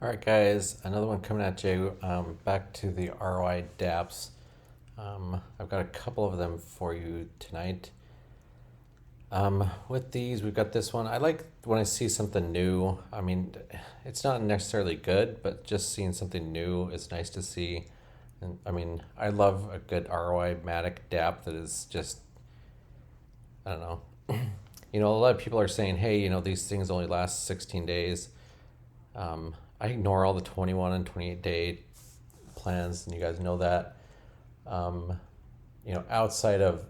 All right, guys, another one coming at you. Back to the ROI dApps. I've got a couple of them for you tonight. With these, we've got this one. I like when I see something new. I mean, it's not necessarily good, but just seeing something new is nice to see. And I mean, I love a good ROI-matic dApp that is just, I don't know. A lot of people are saying, hey, these things only last 16 days. I ignore all the 21 and 28 day plans, and you guys know that. Outside of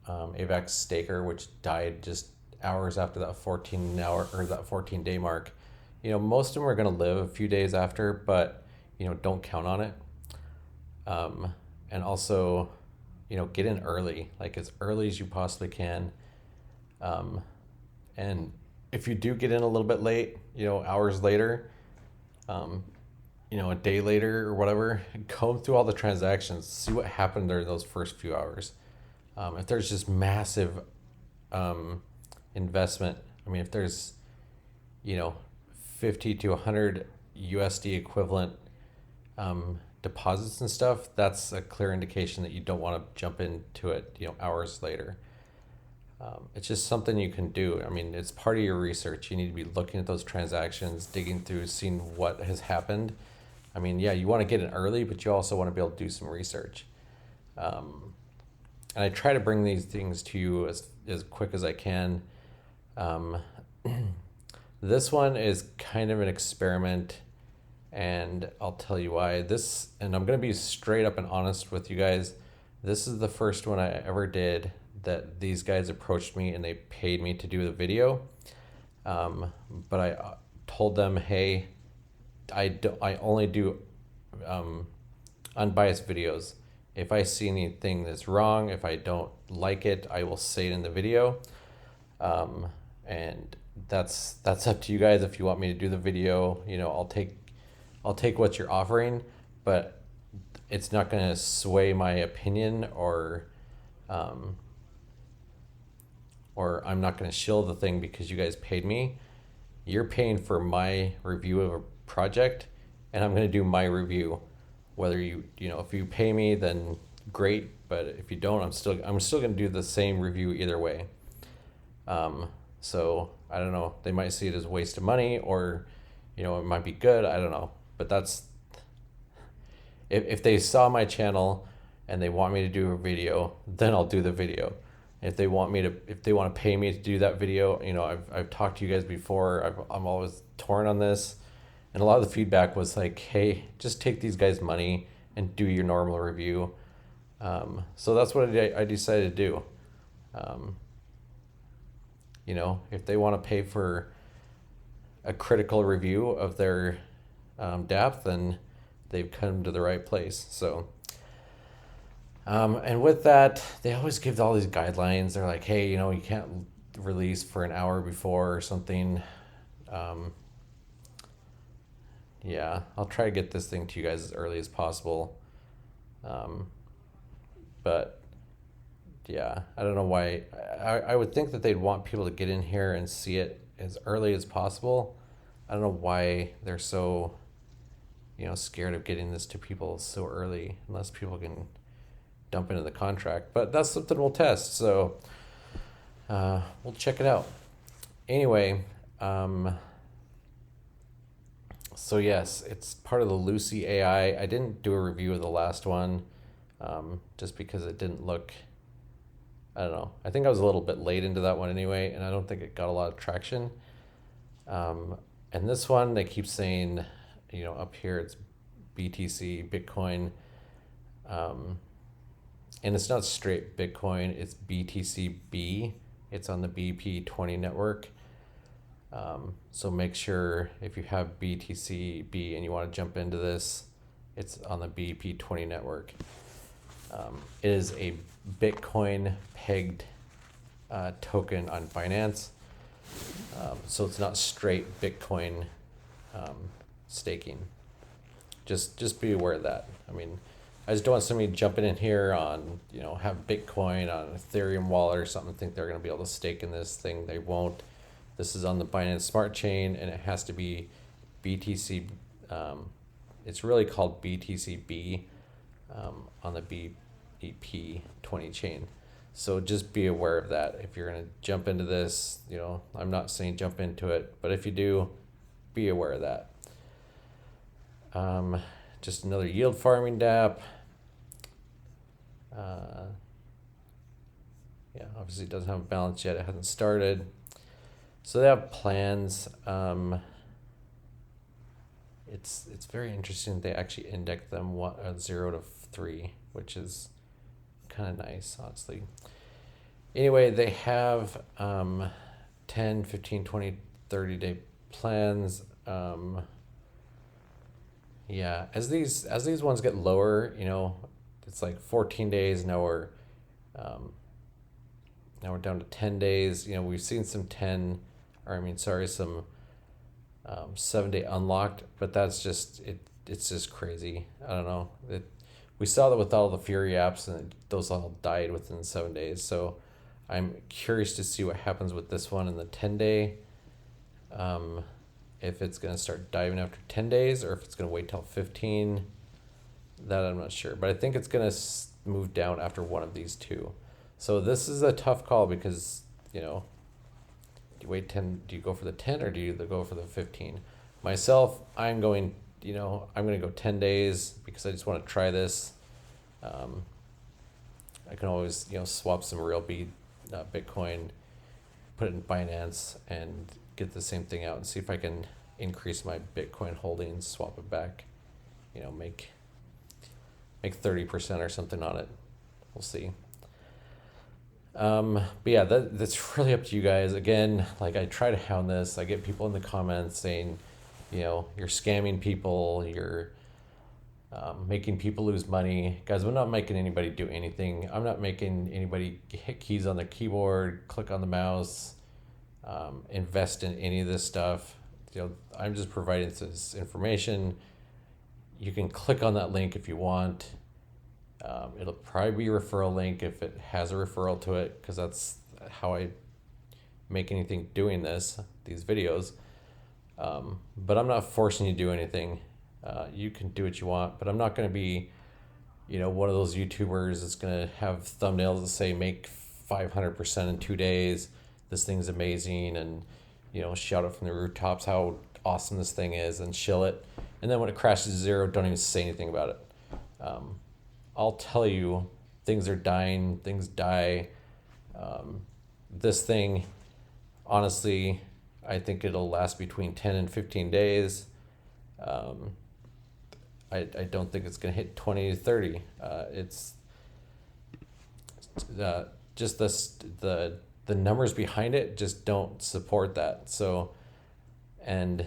AVAX Staker, which died just hours after that 14 day mark, most of them are going to live a few days after, but don't count on it. And also, get in early, like as early as you possibly can. And if you do get in a little bit late, hours later, a day later or whatever, comb through all the transactions, see what happened during those first few hours. If there's just massive investment, if there's 50 to 100 USD equivalent deposits and stuff, that's a clear indication that you don't want to jump into it hours later. It's just something you can do. It's part of your research. You need to be looking at those transactions, digging through, seeing what has happened. You want to get in early, but you also want to be able to do some research. And I try to bring these things to you as quick as I can. This one is kind of an experiment, and I'll tell you why. And I'm going to be straight up and honest with you guys. This is the first one I ever did that these guys approached me and they paid me to do the video. But I told them, hey, I only do unbiased videos. If I see anything that's wrong, if I don't like it, I will say it in the video. And that's up to you guys. If you want me to do the video, I'll take what you're offering, but it's not going to sway my opinion or I'm not going to shill the thing because you guys paid me. You're paying for my review of a project, and I'm going to do my review. Whether if you pay me, then great. But if you don't, I'm still going to do the same review either way. So I don't know. They might see it as a waste of money, or it might be good. I don't know. But that's if they saw my channel and they want me to do a video, then I'll do the video. If they want to pay me to do that video, I've talked to you guys before. I'm always torn on this, and a lot of the feedback was like, "Hey, just take these guys' money and do your normal review." So that's what I decided to do. If they want to pay for a critical review of their dApp, then they've come to the right place. So. And with that, they always give all these guidelines. They're like, hey, you can't release for an hour before or something. I'll try to get this thing to you guys as early as possible. But yeah, I don't know why. I would think that they'd want people to get in here and see it as early as possible. I don't know why they're so, scared of getting this to people so early, unless people can dump into the contract, but that's something we'll test. So we'll check it out. Anyway, so yes, it's part of the LUCY AI. I didn't do a review of the last one just because it didn't look, I don't know. I think I was a little bit late into that one anyway, and I don't think it got a lot of traction. And this one, they keep saying, up here it's BTC, Bitcoin. And it's not straight Bitcoin, it's BTCB. It's on the BP20 network. So make sure if you have BTCB and you want to jump into this, it's on the BP20 network. It is a Bitcoin pegged token on Binance. So it's not straight Bitcoin staking. Just be aware of that. I just don't want somebody jumping in here on, have Bitcoin on an Ethereum wallet or something, think they're going to be able to stake in this thing. They won't. This is on the Binance Smart Chain, and it has to be BTC It's really called BTCB on the BEP20 chain. So just be aware of that. If you're going to jump into this, I'm not saying jump into it, but if you do, be aware of that. Just another yield farming dApp. Yeah, obviously it doesn't have a balance yet. It hasn't started. So they have plans. It's very interesting. They actually index them 0 to 3, which is kind of nice, honestly. Anyway, they have 10, 15, 20, 30-day plans. Yeah, as these ones get lower, it's like 14 days. Now we're down to 10 days. We've seen some 7-day unlocked, but that's just it. It's just crazy. I don't know. We saw that with all the Fury apps, and those all died within 7 days. So I'm curious to see what happens with this one in the 10-day. If it's going to start diving after 10 days or if it's going to wait till 15, that I'm not sure. But I think it's going to move down after one of these two. So this is a tough call because, do you wait 10? Do you go for the 10 or do you go for the 15? Myself, I'm going to go 10 days because I just want to try this. I can always, swap some real Bitcoin, put it in Binance and get the same thing out and see if I can increase my Bitcoin holdings, swap it back, make 30% or something on it. We'll see. But yeah, that's really up to you guys. Again, like I try to hound this. I get people in the comments saying, you're scamming people, you're making people lose money. Guys, I'm not making anybody do anything. I'm not making anybody hit keys on the keyboard, click on the mouse, invest in any of this stuff. I'm just providing this information. You can click on that link if you want. It'll probably be a referral link if it has a referral to it, because that's how I make anything doing these videos. But I'm not forcing you to do anything. You can do what you want, but I'm not going to be, one of those YouTubers that's going to have thumbnails that say make 500% in 2 days. This thing's amazing, and shout it from the rooftops how awesome this thing is and shill it. And then when it crashes to zero, don't even say anything about it. I'll tell you, things are dying, things die. This thing, honestly, I think it'll last between 10 and 15 days. I don't think it's going to hit 20 to 30. It's just the numbers behind it just don't support that. So, and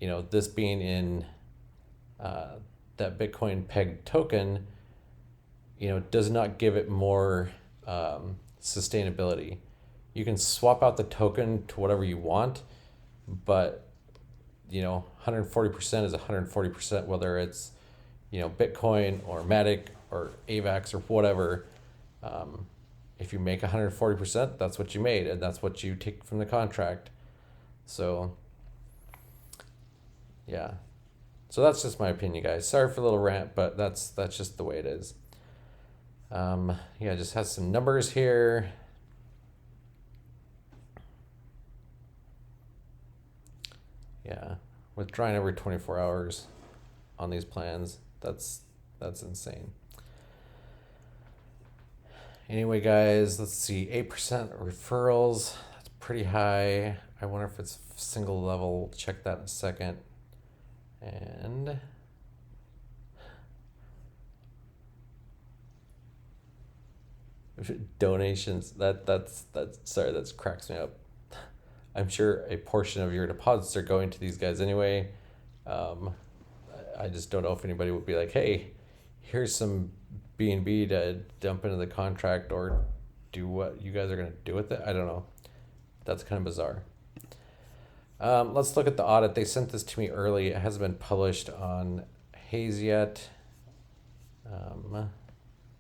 this being in that Bitcoin pegged token, does not give it more sustainability. You can swap out the token to whatever you want, but 140% is 140%, whether it's Bitcoin or Matic or AVAX or whatever. If you make 140%, that's what you made, and that's what you take from the contract. So yeah, so that's just my opinion, guys. Sorry for the little rant, but that's just the way it is. Yeah, just has some numbers here. Yeah, withdrawing every 24 hours on these plans, that's insane. Anyway, guys, let's see, 8% referrals. That's pretty high. I wonder if it's single level. Check that in a second. And donations, that's sorry, that cracks me up. I'm sure a portion of your deposits are going to these guys anyway. I just don't know if anybody would be like, hey, here's some B&B to dump into the contract or do what you guys are going to do with it. I don't know. That's kind of bizarre. Let's look at the audit. They sent this to me early. It hasn't been published on Haze yet.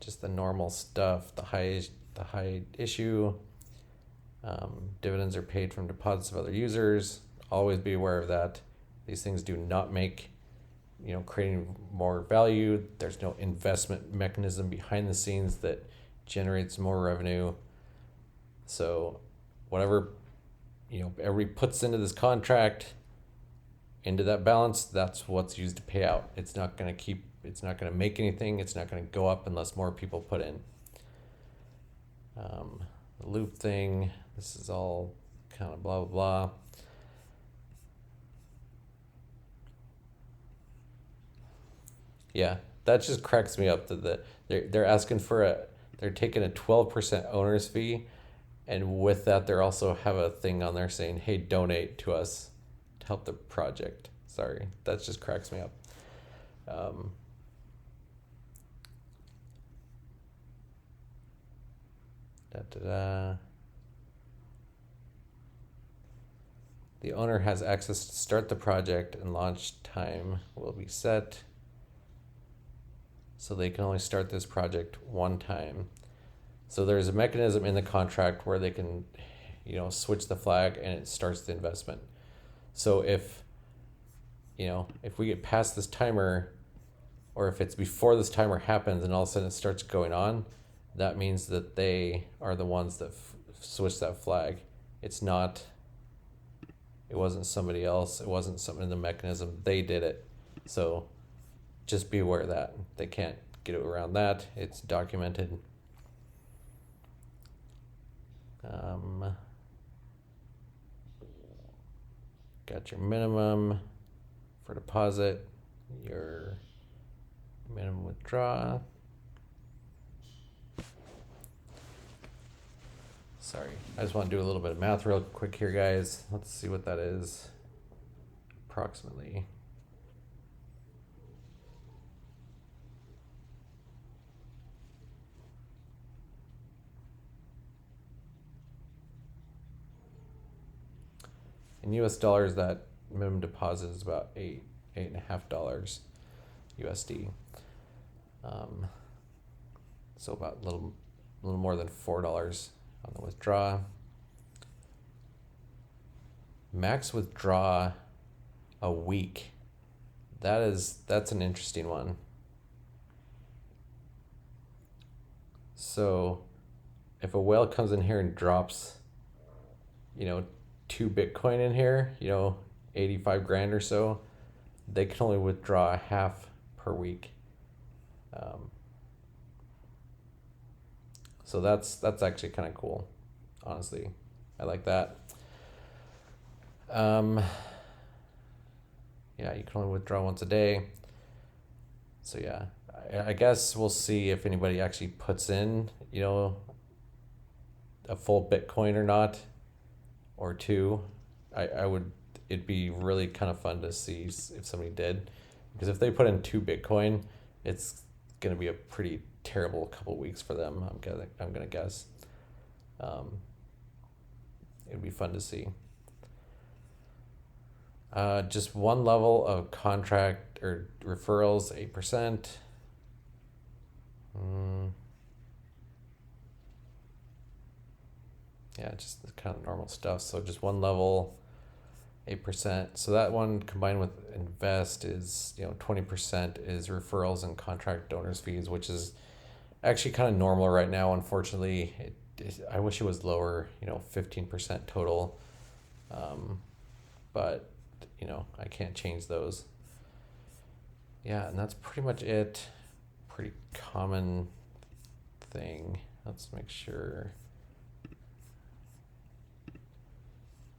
Just the normal stuff, the high issue. Dividends are paid from deposits of other users. Always be aware of that. These things do not make creating more value. There's no investment mechanism behind the scenes that generates more revenue. So whatever, everybody puts into this contract, into that balance, that's what's used to pay out. It's not going to make anything. It's not going to go up unless more people put in. The loop thing, this is all kind of blah, blah, blah. Yeah, that just cracks me up that they're asking for they're taking a 12% owner's fee, and with that they're also have a thing on there saying, hey, donate to us to help the project. Sorry, that just cracks me up. Da, da, da. The owner has access to start the project, and launch time will be set. So they can only start this project one time. So there's a mechanism in the contract where they can, switch the flag and it starts the investment. So if we get past this timer, or if it's before this timer happens and all of a sudden it starts going on, that means that they are the ones that switch that flag. It wasn't somebody else. It wasn't something in the mechanism. They did it. So just be aware of that. They can't get around that. It's documented. Got your minimum for deposit, your minimum withdraw. Sorry, I just want to do a little bit of math real quick here, guys. Let's see what that is approximately. In US dollars, that minimum deposit is about $8.50 USD. So about a little more than $4 on the withdraw. Max withdraw a week. That's an interesting one. So if a whale comes in here and drops, 2 Bitcoin in here, 85 grand or so, they can only withdraw half per week. So that's actually kind of cool, honestly. I like that. Yeah, you can only withdraw once a day. So yeah, I guess we'll see if anybody actually puts in, a full Bitcoin or not, or 2. It'd be really kind of fun to see if somebody did, because if they put in 2 Bitcoin, it's going to be a pretty terrible couple of weeks for them. I'm gonna guess. It'd be fun to see. Just one level of contract or referrals, 8%. Yeah, just the kind of normal stuff. So just one level, 8%. So that one combined with invest is, 20% is referrals and contract donors fees, which is actually kind of normal right now. Unfortunately, I wish it was lower, 15% total. But, I can't change those. Yeah, and that's pretty much it. Pretty common thing. Let's make sure.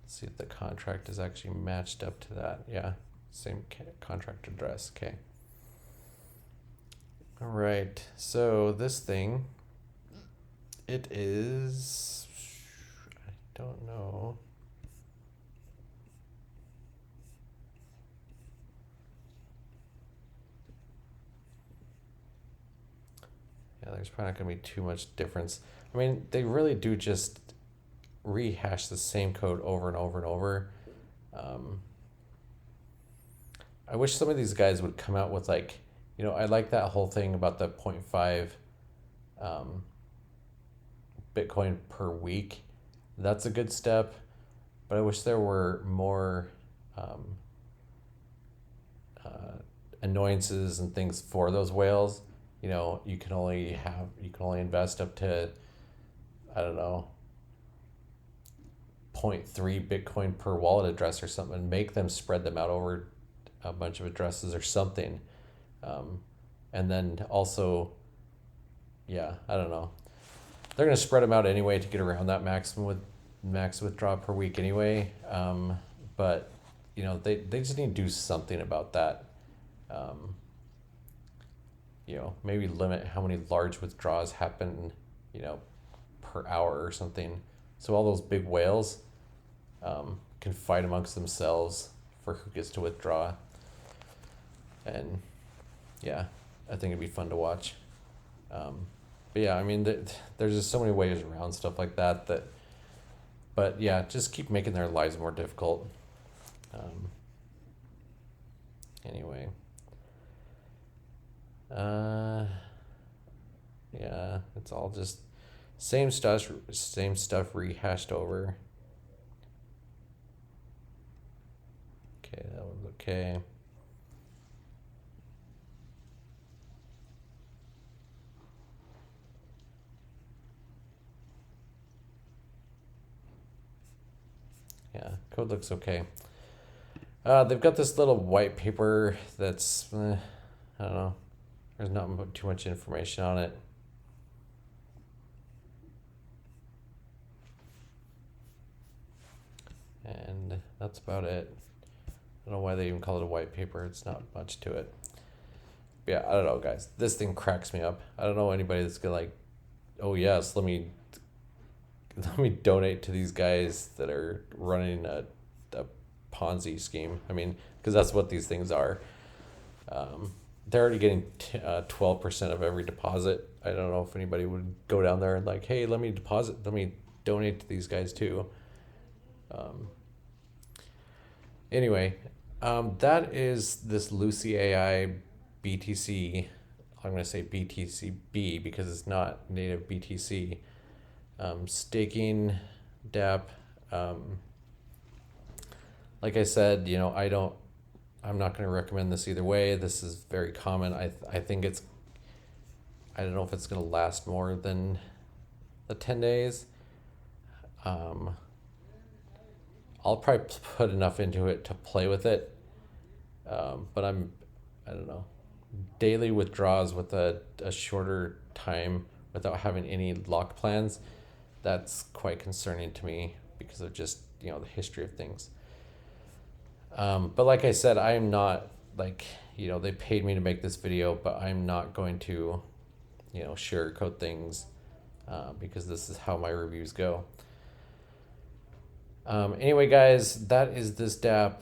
See if the contract is actually matched up to that. Yeah, same contract address. Okay. All right. So this thing, it is, I don't know. Yeah, there's probably not going to be too much difference. I mean, they really do just rehash the same code over and over and over. I wish some of these guys would come out with I like that whole thing about the 0.5 Bitcoin per week. That's a good step, but I wish there were more annoyances and things for those whales, you know, you can only invest up to, I don't know, 0.3 Bitcoin per wallet address or something, and make them spread them out over a bunch of addresses or something. And then also, yeah, I don't know. They're going to spread them out anyway to get around that max withdrawal per week anyway. But, you know, they just need to do something about that. You know, maybe limit how many large withdrawals happen, you know, per hour or something. So all those big whales can fight amongst themselves for who gets to withdraw. And yeah, I think it'd be fun to watch. But yeah, I mean, there's just so many ways around stuff like that. But yeah, just keep making their lives more difficult. Anyway. Yeah, it's all just same stuff rehashed over. Okay, that one's okay. Yeah, code looks okay. They've got this little white paper that's, I don't know, there's not too much information on it. And that's about it. I don't know why they even call it a white paper. It's not much to it. But yeah, I don't know, guys. This thing cracks me up. I don't know anybody that's gonna like, oh yes, let me donate to these guys that are running a Ponzi scheme. I mean, because that's what these things are. They're already getting 12% of every deposit. I don't know if anybody would go down there and like, hey, let me donate to these guys too. Anyway, that is this Lucy AI BTC. I'm going to say BTCB because it's not native BTC. Staking dApp. Like I said, you know, I'm not going to recommend this either way. This is very common. I think I don't know if it's going to last more than the 10 days. I'll probably put enough into it to play with it. But I don't know, daily withdrawals with a shorter time without having any lock plans, that's quite concerning to me because of just, you know, the history of things. But like I said, I am not like, you know, they paid me to make this video, but I'm not going to, you know, sugarcoat things because this is how my reviews go. Anyway, guys, that is this dApp.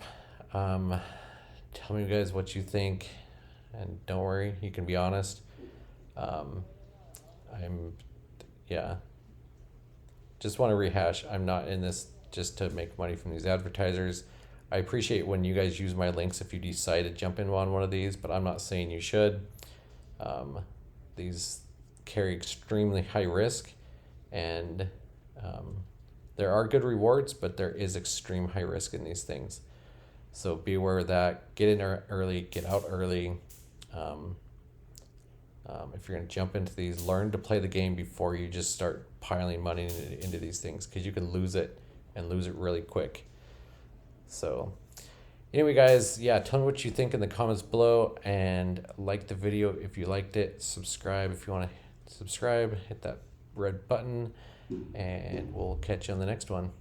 Tell me, guys, what you think, and don't worry, you can be honest. Just want to rehash. I'm not in this just to make money from these advertisers. I appreciate when you guys use my links if you decide to jump in on one of these, but I'm not saying you should. These carry extremely high risk, and there are good rewards, but there is extreme high risk in these things. So be aware of that. Get in early, get out early. If you're going to jump into these, learn to play the game before you just start piling money into these things, because you can lose it and lose it really quick. So anyway, guys, yeah, tell me what you think in the comments below, and like the video if you liked it. Subscribe if you want to subscribe. Hit that red button, and we'll catch you on the next one.